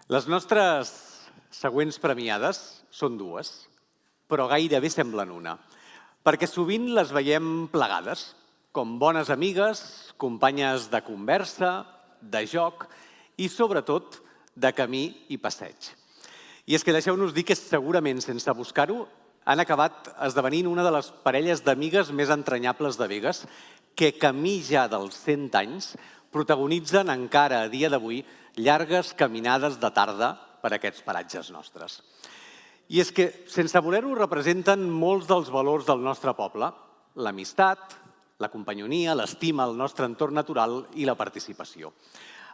Les nostres següents premiades són dues, però gairebé semblen una, perquè sovint les veiem plegades, com bones amigues, companyes de conversa, de joc i, sobretot, de camí i passeig. I és que deixeu-nos dir que segurament, sense buscar-ho, han acabat esdevenint una de les parelles d'amigues més entranyables de Begues, que camí ja dels 100 anys protagonitzen encara a dia d'avui llargues caminades de tarda per aquests paratges nostres. I és que, sense voler-ho, representen molts dels valors del nostre poble: l'amistat, la companyonia, l'estima al nostre entorn natural i la participació.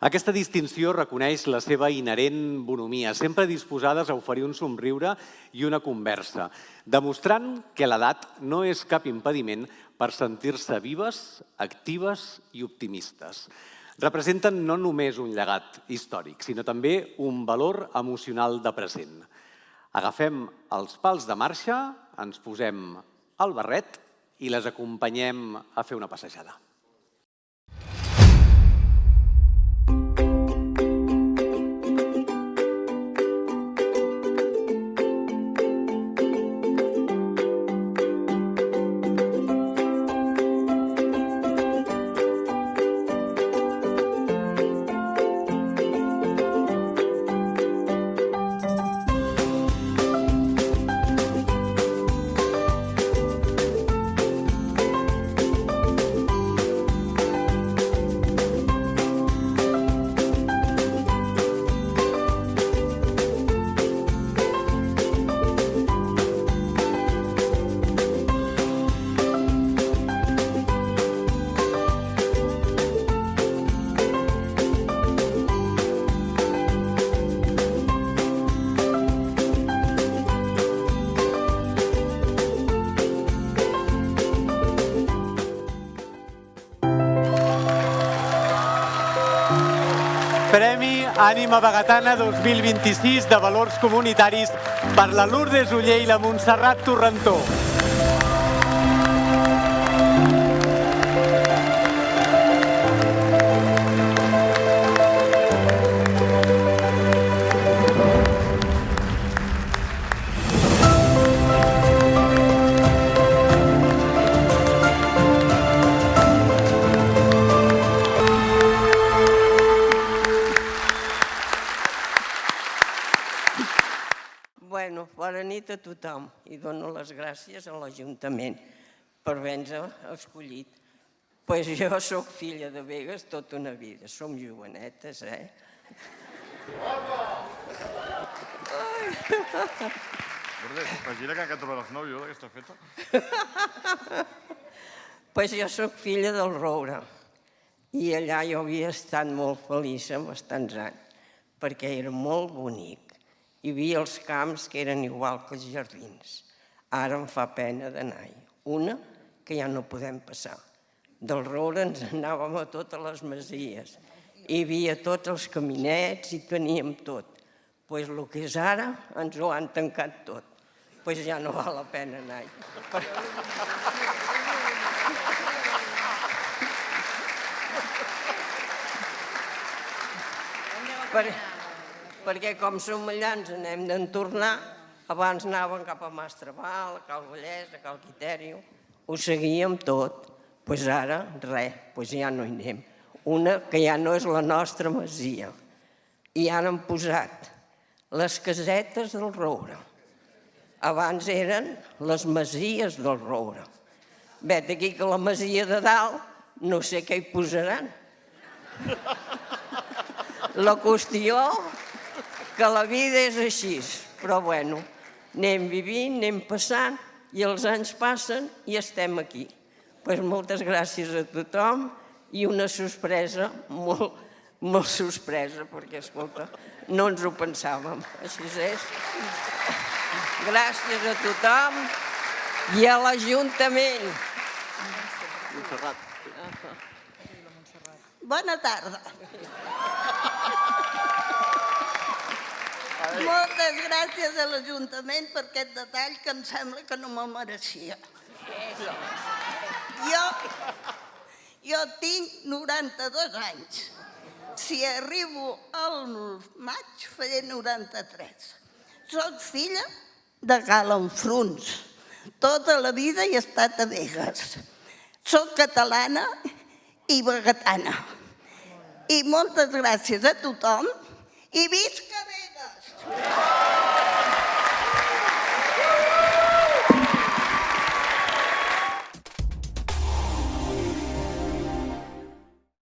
Aquesta distinció reconeix la seva inherent bonhomia, sempre disposades a oferir un somriure i una conversa, demostrant que l'edat no és cap impediment per sentir-se vives, actives i optimistes. Representen no només un llegat històric, sinó també un valor emocional de present. Agafem els pals de marxa, ens posem el barret i les acompanyem a fer una passejada. Premi Ànima Begatana 2026 de Valors Comunitaris per la Lourdes Oller i la Montserrat Torrentó. Bona nit a tothom i dono les gràcies a l'Ajuntament per haver-nos escollit. Jo soc filla de Begues tota una vida, som jovenetes, Imagina que han cantat les 9 jo d'aquesta feta. Jo soc filla del Roure i allà jo havia estat molt feliç bastants anys perquè era molt bonic. Hi havia els camps que eren igual que els jardins. Ara em fa pena d'anar-hi. Una, que ja no podem passar. Del Roure ens anàvem a totes les masies. Hi havia tots els caminets i teníem tot. El que és ara ens ho han tancat tot. Ja no val la pena anar-hi. Perquè com som allà ens n'hem d'entornar, abans anàvem cap a Mastrabal, a Cal Vallès, a Cal Quitèrio, ho seguíem tot. Ara res, ja no hi anem. Una que ja no és la nostra masia. I ara han posat les casetes del Roure. Abans eren les masies del Roure. Vet aquí que la masia de dalt no sé què hi posaran. La qüestió que la vida és així, però anem vivint, anem passant i els anys passen i estem aquí. Moltes gràcies a tothom i una sorpresa, molt sorpresa, perquè, escolta, no ens ho pensàvem. Així és. Gràcies a tothom i a l'Ajuntament. Bona tarda. Moltes gràcies a l'Ajuntament per aquest detall que em sembla que no me'l mereixia. Jo tinc 92 anys si arribo al maig faré 93. Soc filla de Galanfruns. Tota la vida he estat a Begues. Soc catalana i vegetana. I moltes gràcies a tothom i visca Begues!